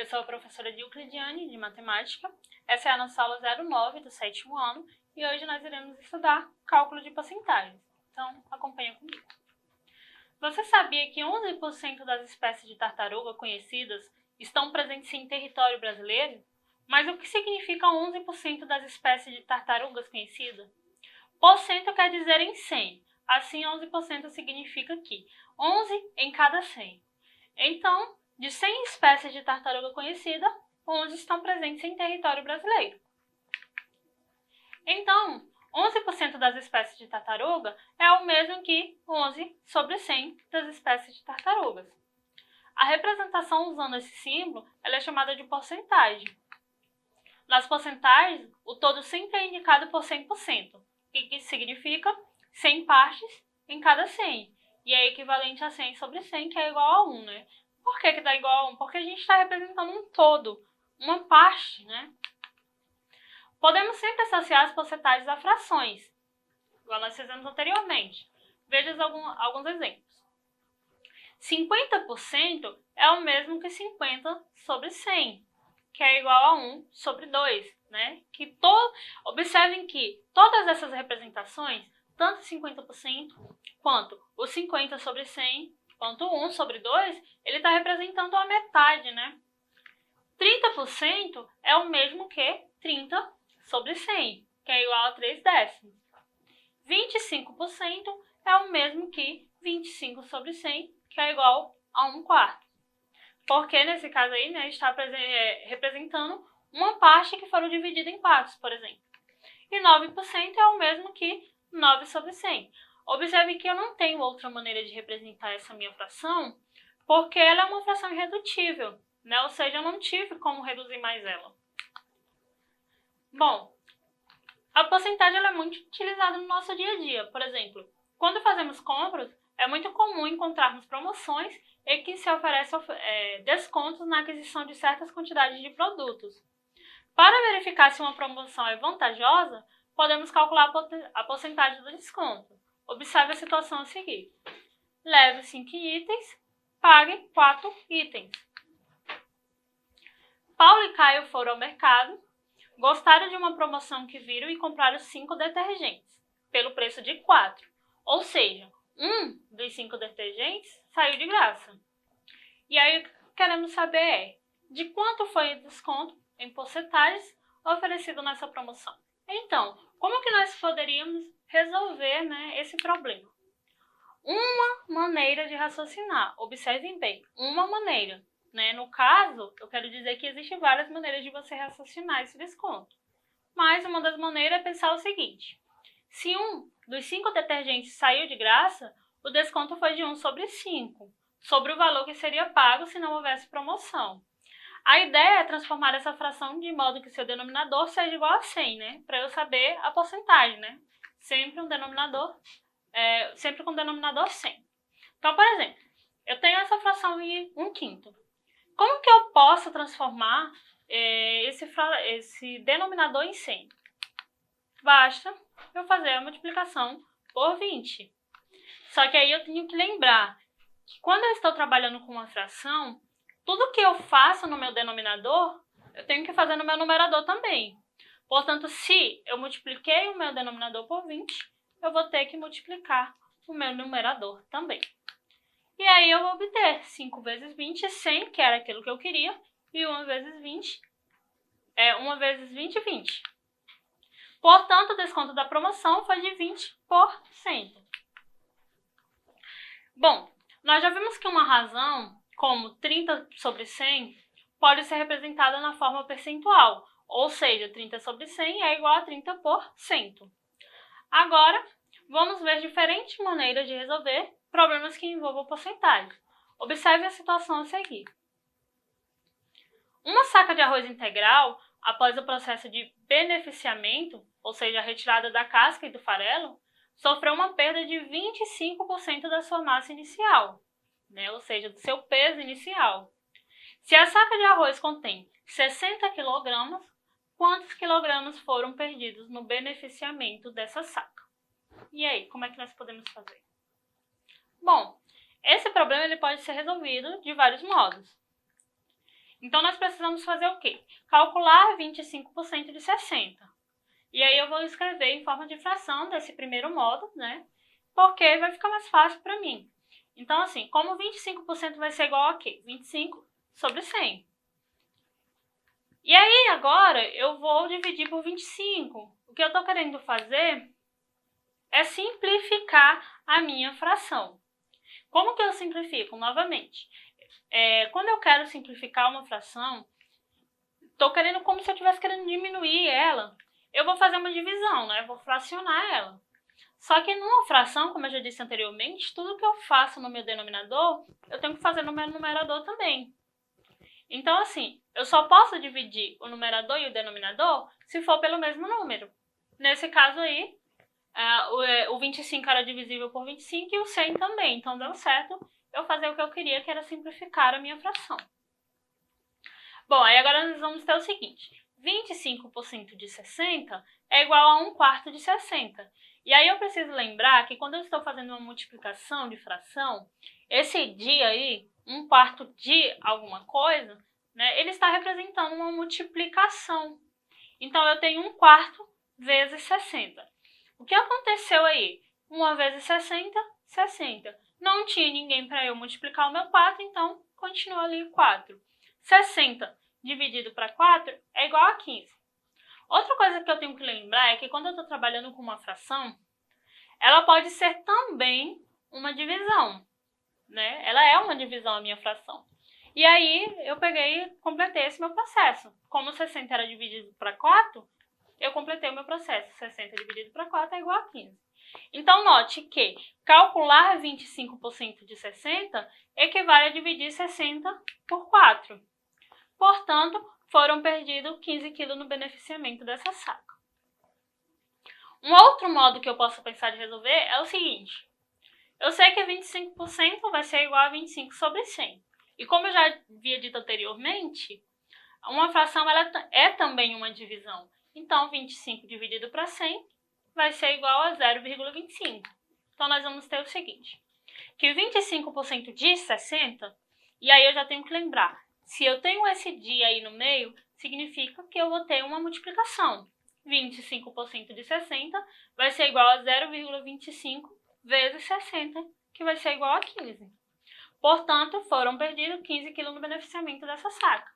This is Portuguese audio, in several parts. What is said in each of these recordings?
sou a professora Euclidiane, de Matemática. Essa é a nossa aula 09 do 7º ano e hoje nós iremos estudar cálculo de porcentagens. Então, acompanha comigo. Você sabia que 11% das espécies de tartaruga conhecidas estão presentes em território brasileiro? Mas o que significa 11% das espécies de tartarugas conhecidas? Porcento quer dizer em 100. Assim, 11% significa que 11 em cada 100. Então, de 100 espécies de tartaruga conhecida, 11 estão presentes em território brasileiro. Então, 11% das espécies de tartaruga é o mesmo que 11 sobre 100 das espécies de tartarugas. A representação usando esse símbolo ela é chamada de porcentagem. Nas porcentagens, o todo sempre é indicado por 100%, o que significa 100 partes em cada 100, e é equivalente a 100 sobre 100, que é igual a 1, né? Por que dá igual a 1? Porque a gente está representando um todo, uma parte, né? Podemos sempre associar as porcentagens a frações, igual nós fizemos anteriormente. Veja alguns exemplos. 50% é o mesmo que 50 sobre 100, que é igual a 1 sobre 2, né? Observem que todas essas representações, tanto 50% quanto o 50 sobre 100, quanto 1 sobre 2, ele está representando a metade, né? 30% é o mesmo que 30 sobre 100, que é igual a 3 décimos. 25% é o mesmo que 25 sobre 100, que é igual a 1 quarto. Porque nesse caso aí, né, está representando uma parte que foram dividida em partes, por exemplo. E 9% é o mesmo que 9 sobre 100. Observe que eu não tenho outra maneira de representar essa minha fração, porque ela é uma fração irredutível, né? Ou seja, eu não tive como reduzir mais ela. Bom, a porcentagem ela é muito utilizada no nosso dia a dia. Por exemplo, quando fazemos compras, é muito comum encontrarmos promoções e que se oferece descontos na aquisição de certas quantidades de produtos. Para verificar se uma promoção é vantajosa, podemos calcular a porcentagem do desconto. Observe a situação a seguir. Leve 5 itens, pague 4 itens. Paulo e Caio foram ao mercado, gostaram de uma promoção que viram e compraram 5 detergentes, pelo preço de 4. Ou seja, um dos 5 detergentes saiu de graça. E aí, o que queremos saber de quanto foi o desconto em porcentagens oferecido nessa promoção. Então, como que nós poderíamos resolver, né, esse problema? Uma maneira de raciocinar, observem bem, uma maneira. Né? No caso, eu quero dizer que existem várias maneiras de você raciocinar esse desconto. Mas uma das maneiras é pensar o seguinte: se um dos 5 detergentes saiu de graça, o desconto foi de 1 sobre 5, sobre o valor que seria pago se não houvesse promoção. A ideia é transformar essa fração de modo que seu denominador seja igual a 100, né? Para eu saber a porcentagem, né? Sempre com denominador 100. Então, por exemplo, eu tenho essa fração em 1/5. Como que eu posso transformar esse denominador em 100? Basta eu fazer a multiplicação por 20. Só que aí eu tenho que lembrar que quando eu estou trabalhando com uma fração, tudo que eu faço no meu denominador, eu tenho que fazer no meu numerador também. Portanto, se eu multipliquei o meu denominador por 20, eu vou ter que multiplicar o meu numerador também. E aí eu vou obter 5 vezes 20, 100, que era aquilo que eu queria, e 1 vezes 20, 20. Portanto, o desconto da promoção foi de 20%. Bom, nós já vimos que uma razão, como 30 sobre 100, pode ser representada na forma percentual, ou seja, 30 sobre 100 é igual a 30%. Agora, vamos ver diferentes maneiras de resolver problemas que envolvam porcentagem. Observe a situação a seguir. Uma saca de arroz integral, após o processo de beneficiamento, ou seja, a retirada da casca e do farelo, sofreu uma perda de 25% da sua massa inicial, né? Ou seja, do seu peso inicial. Se a saca de arroz contém 60 kg, quantos quilogramas foram perdidos no beneficiamento dessa saca? E aí, como é que nós podemos fazer? Bom, esse problema ele pode ser resolvido de vários modos. Então, nós precisamos fazer o quê? Calcular 25% de 60. E aí eu vou escrever em forma de fração desse primeiro modo, né? Porque vai ficar mais fácil para mim. Então, assim, como 25% vai ser igual a quê? 25 sobre 100. E aí, agora, eu vou dividir por 25. O que eu estou querendo fazer é simplificar a minha fração. Como que eu simplifico? Novamente, quando eu quero simplificar uma fração, estou querendo como se eu estivesse querendo diminuir ela. Eu vou fazer uma divisão, né? Vou fracionar ela. Só que numa fração, como eu já disse anteriormente, tudo que eu faço no meu denominador, eu tenho que fazer no meu numerador também. Então, assim, eu só posso dividir o numerador e o denominador se for pelo mesmo número. Nesse caso aí, o 25 era divisível por 25 e o 100 também. Então, deu certo eu fazer o que eu queria, que era simplificar a minha fração. Bom, aí agora nós vamos ter o seguinte. 25% de 60 é igual a 1/4 de 60. E aí eu preciso lembrar que quando eu estou fazendo uma multiplicação de fração, esse dia aí, 1/4 de alguma coisa, né, ele está representando uma multiplicação. Então, eu tenho 1/4 vezes 60. O que aconteceu aí? 1 vezes 60, 60. Não tinha ninguém para eu multiplicar o meu 4, então continua ali 4. 60 dividido para 4 é igual a 15. Outra coisa que eu tenho que lembrar é que quando eu estou trabalhando com uma fração, ela pode ser também uma divisão, né? Ela é uma divisão, a minha fração. E aí, eu peguei e completei esse meu processo. Como 60 era dividido para 4, eu completei o meu processo. 60 dividido para 4 é igual a 15. Então, note que calcular 25% de 60 equivale a dividir 60 por 4. Portanto, foram perdidos 15 kg no beneficiamento dessa saca. Um outro modo que eu posso pensar de resolver é o seguinte. Eu sei que 25% vai ser igual a 25 sobre 100. E como eu já havia dito anteriormente, uma fração ela é também uma divisão. Então, 25 dividido para 100 vai ser igual a 0,25. Então, nós vamos ter o seguinte, que 25% de 60, e aí eu já tenho que lembrar, se eu tenho esse dia aí no meio, significa que eu vou ter uma multiplicação. 25% de 60 vai ser igual a 0,25 vezes 60, que vai ser igual a 15. Portanto, foram perdidos 15 kg no beneficiamento dessa saca.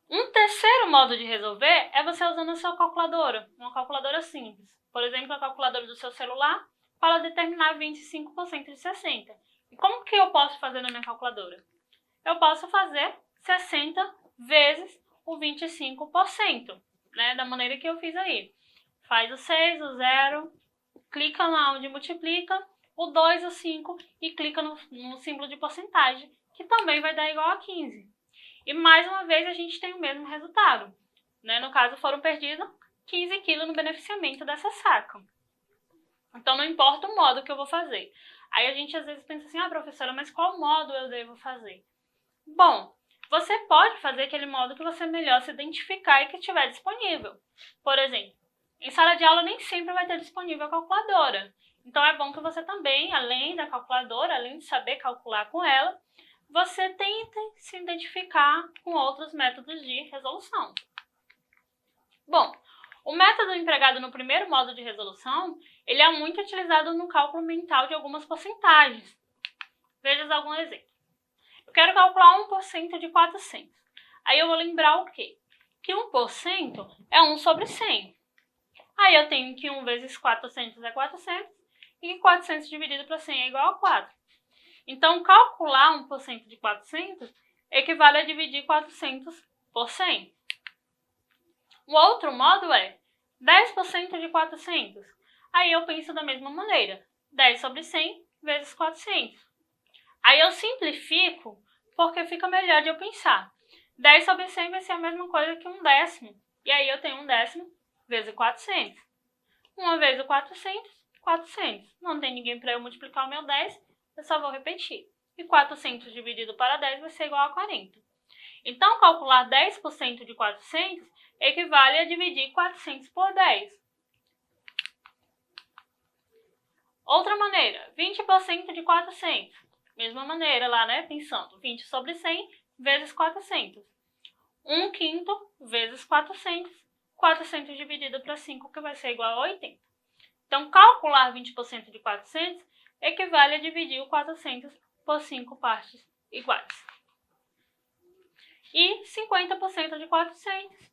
Um terceiro modo de resolver é você usando a sua calculadora, uma calculadora simples. Por exemplo, a calculadora do seu celular, para determinar 25% de 60. E como que eu posso fazer na minha calculadora? Eu posso fazer 60 vezes o 25%, né? Da maneira que eu fiz aí. Faz o 6, o 0, clica lá onde multiplica, o 2, o 5 e clica no símbolo de porcentagem, que também vai dar igual a 15. E mais uma vez a gente tem o mesmo resultado, né? No caso, foram perdidos 15 kg no beneficiamento dessa saca. Então, não importa o modo que eu vou fazer. Aí a gente às vezes pensa assim, professora, mas qual modo eu devo fazer? Bom, você pode fazer aquele modo que você melhor se identificar e que estiver disponível. Por exemplo, em sala de aula nem sempre vai ter disponível a calculadora. Então, é bom que você também, além da calculadora, além de saber calcular com ela, você tente se identificar com outros métodos de resolução. Bom, o método empregado no primeiro modo de resolução, ele é muito utilizado no cálculo mental de algumas porcentagens. Veja algum exemplo. Eu quero calcular 1% de 400. Aí eu vou lembrar o quê? Que 1% é 1 sobre 100. Aí eu tenho que 1 vezes 400 é 400 e que 400 dividido para 100 é igual a 4. Então, calcular 1% de 400 equivale a dividir 400 por 100. O outro modo é 10% de 400. Aí eu penso da mesma maneira, 10 sobre 100 vezes 400. Aí eu simplifico porque fica melhor de eu pensar. 10 sobre 100 vai ser a mesma coisa que 1/10. E aí eu tenho 1/10 vezes 400. 1 vezes 400, 400. Não tem ninguém para eu multiplicar o meu 10, eu só vou repetir. E 400 dividido para 10 vai ser igual a 40. Então, calcular 10% de 400 equivale a dividir 400 por 10. Outra maneira, 20% de 400. Mesma maneira lá, né? Pensando, 20 sobre 100 vezes 400. 1/5 vezes 400. 400 dividido para 5, que vai ser igual a 80. Então, calcular 20% de 400 equivale a dividir o 400 por 5 partes iguais. E 50% de 400.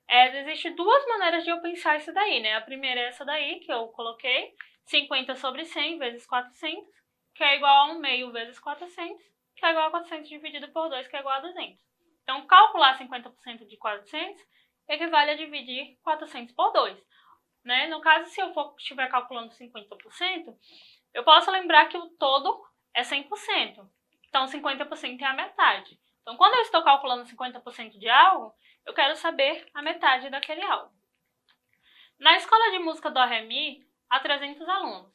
Existem duas maneiras de eu pensar isso daí, né? A primeira é essa daí, que eu coloquei, 50 sobre 100 vezes 400, que é igual a 1/2 vezes 400, que é igual a 400 dividido por 2, que é igual a 200. Então, calcular 50% de 400 equivale a dividir 400 por 2. Né? No caso, se eu estiver calculando 50%, eu posso lembrar que o todo é 100%. Então, 50% é a metade. Então, quando eu estou calculando 50% de algo, eu quero saber a metade daquele algo. Na escola de música do Ré Mi, há 300 alunos.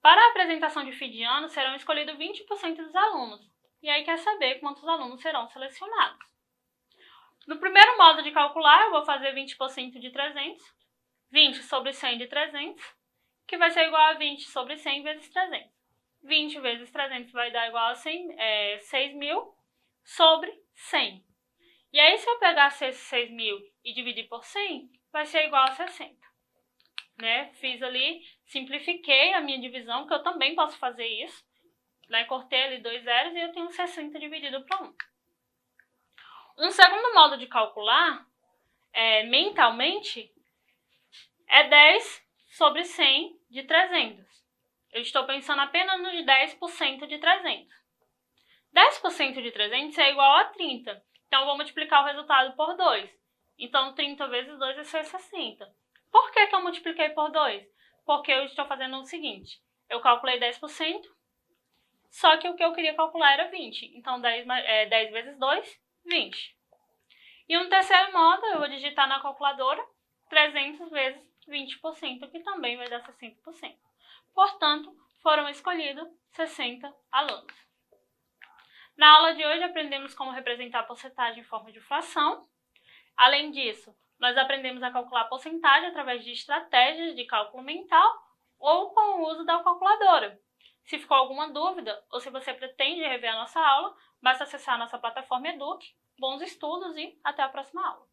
Para a apresentação de fim de ano, serão escolhidos 20% dos alunos. E aí quer saber quantos alunos serão selecionados. No primeiro modo de calcular, eu vou fazer 20% de 300, 20 sobre 100 de 300, que vai ser igual a 20 sobre 100 vezes 300. 20 vezes 300 vai dar igual a 6.000 sobre 100. E aí, se eu pegar esses 6.000 e dividir por 100, vai ser igual a 60. Né? Fiz ali, simplifiquei a minha divisão, que eu também posso fazer isso. Né? Cortei ali 2 zeros e eu tenho 60 dividido por 1. Um segundo modo de calcular, mentalmente, é 10 sobre 100 de 300. Eu estou pensando apenas nos 10% de 300. 10% de 300 é igual a 30. Então, eu vou multiplicar o resultado por 2. Então, 30 vezes 2 vai ser 60. Por que eu multipliquei por 2? Porque eu estou fazendo o seguinte. Eu calculei 10%, só que o que eu queria calcular era 20. Então, 10 vezes 2, 20. E no terceiro modo, eu vou digitar na calculadora 300 vezes 20%, que também vai dar 60%. Portanto, foram escolhidos 60 alunos. Na aula de hoje, aprendemos como representar a porcentagem em forma de fração. Além disso, nós aprendemos a calcular a porcentagem através de estratégias de cálculo mental ou com o uso da calculadora. Se ficou alguma dúvida ou se você pretende rever a nossa aula, basta acessar a nossa plataforma Eduque. Bons estudos e até a próxima aula!